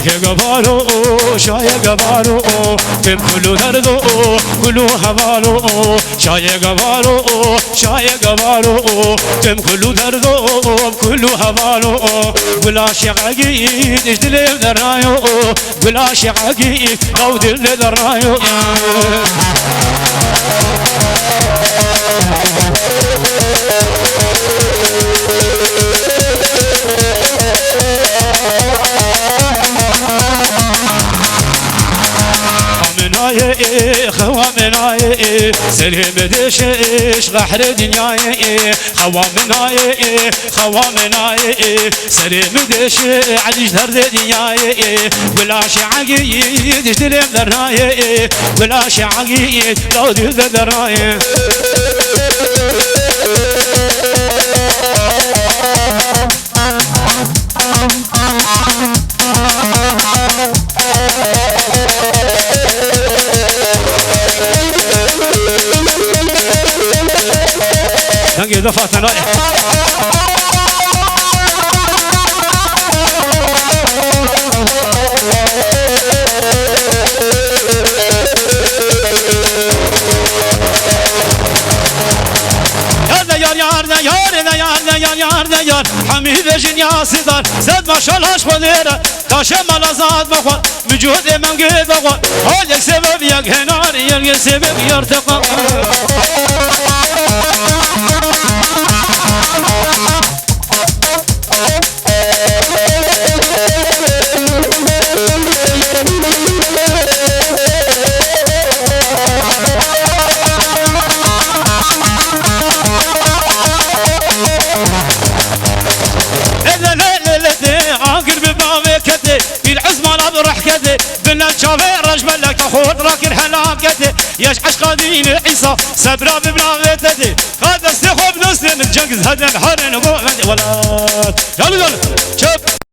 قبالو شاي قبالو تم كلو دردو كلو هبالو شاي قبالو شاي قبالو تم كلو دردو كلو هبالو ولا شقاقي تجدلي درايو ولا شقاقي قود اللي درايو خوامناي سلهم دشش غحر دنياي خوامناي سلهم دش عجيش درد دنياي ولا شعقي دشدلم دراي ولا شعقي لو دراي هنجي دفعتنا رايح يار حميد جنيا سيدار زاد ما شاء الله شغليره تاش ملازات مخوان مجهود من قيد مخوان هولك سبب يك هنار يك سبب يرتقى خود راكن حلاقته ياش عشقادين عيسى سبرا ببراغته هذا استخوب نسل من جنز هذا الحر نقول ولا يلا شوف